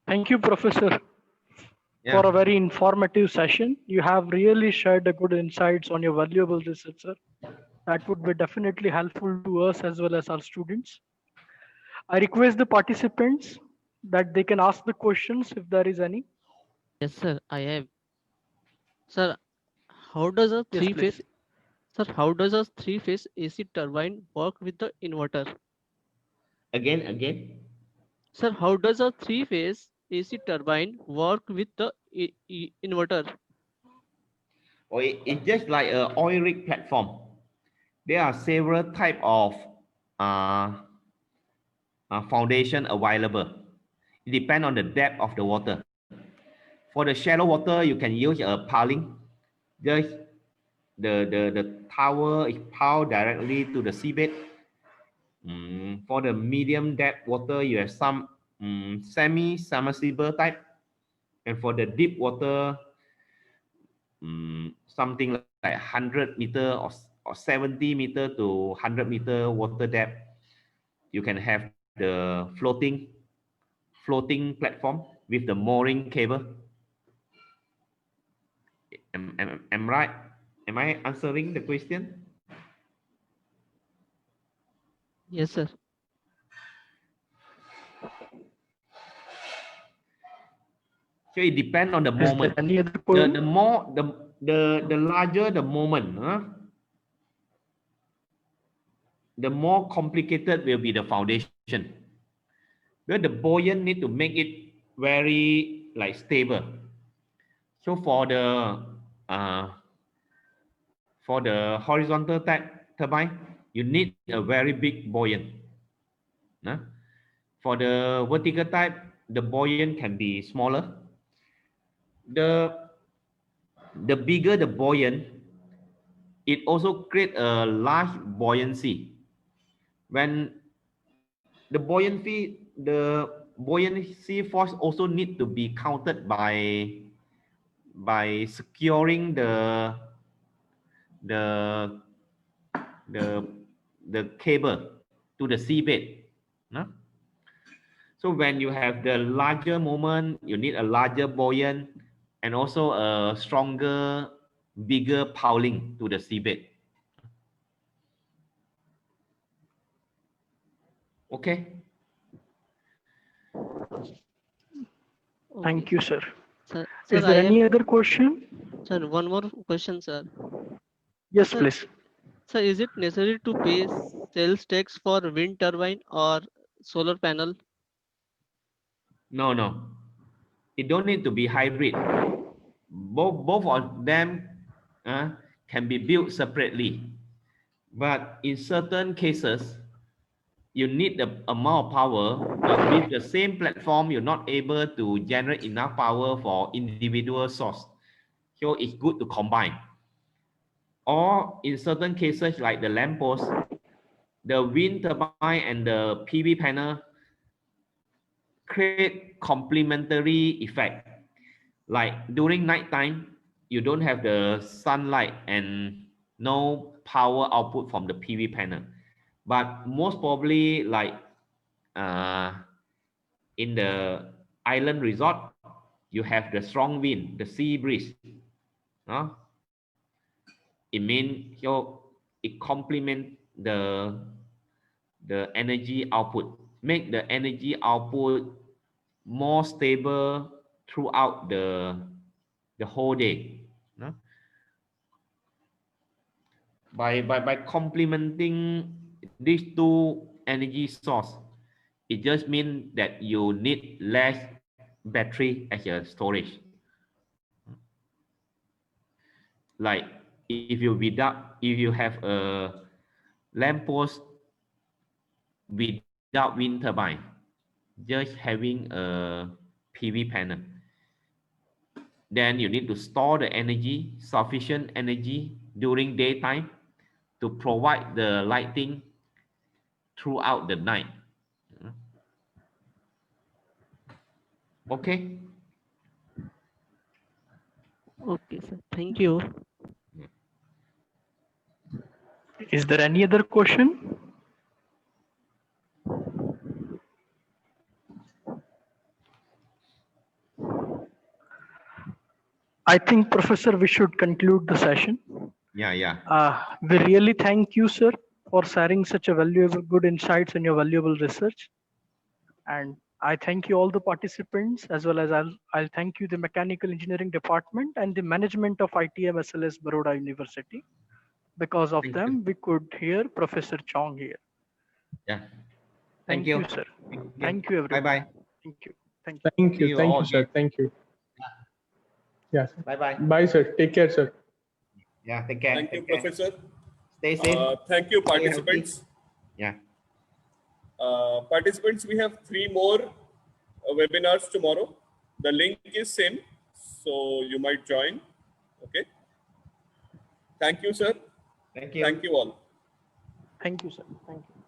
Thank you, Professor, Yeah. for a very informative session. You have really shared a good insights on your valuable research, sir. That would be definitely helpful to us as well as our students. I request the participants that they can ask the questions if there is any. Yes, sir, I have. Sir, how does a Yes, three-phase please. sir, how does a three-phase AC turbine work with the inverter? Again. Sir, how does a three-phase AC turbine work with the inverter? Or it's just like a oil rig platform. There are several type of uh, foundation available. It depends on the depth of the water. For the shallow water, you can use a piling. Just the tower is piled directly to the seabed. For the medium depth water, you have some semi-submersible type. And for the deep water, something like 100 meter or 70 meter to 100 meter water depth, you can have the floating platform with the mooring cable. Am right? Am I answering the question? Yes, sir. So it depends on the Is there moment. any other The question? more the larger the moment, the more complicated will be the foundation. Where the buoyant need to make it very like stable. So uh, for the horizontal type turbine, you need a very big buoyant. Huh? For the vertical type, the buoyant can be smaller. The bigger the buoyant, it also create a large buoyancy. When the buoyancy force also need to be counted by securing the the the cable to the seabed. No? So when you have the larger moment, you need a larger buoyant and also a stronger, bigger piling to the seabed. Okay. Okay. Thank you, sir. Sir, Is I there have, any other question? sir, one more question, sir. Yes, Sir, please. sir, is it necessary to pay sales tax for wind turbine or solar panel? No. It don't need to be hybrid. Both of them can be built separately. But in certain cases, you need the amount of power, but with the same platform, you're not able to generate enough power for individual source. So it's good to combine. Or in certain cases, like the lamppost, the wind turbine and the PV panel create complementary effect. Like during nighttime, you don't have the sunlight and no power output from the PV panel. But most probably, like uh, in the island resort, you have the strong wind, the sea breeze. No? It means it complement the energy output, make the energy output more stable throughout the whole day. No? By complementing these two energy source, it just means that you need less battery as your storage. Like if you have a lamppost without wind turbine, just having a PV panel, then you need to store the energy, sufficient energy during daytime to provide the lighting throughout the night. Okay. Okay, sir. Thank you. Is there any other question? I think, Professor, we should conclude the session. Yeah. We really thank you, sir, for sharing such a valuable, good insights and your valuable research. And I thank you all the participants, as well as I'll thank you the Mechanical Engineering Department and the management of ITM SLS Baroda University. Because of Thank them, you. we could hear Professor Chong here. Yeah. Thank you, sir. Thank you, everyone. Bye-bye. Thank you. Thank you. Thank See you. you Thank all you, sir. again. Thank you. Yeah, sir. Bye-bye. Bye, sir. Take care, sir. Yeah, take care. Thank you, take care. Professor. Stay safe. Thank you, Stay healthy. participants. Yeah. Participants, we have 3 more webinars tomorrow. The link is same, so you might join. Okay. Thank you, sir. Thank you. Thank you all. Thank you, sir. Thank you.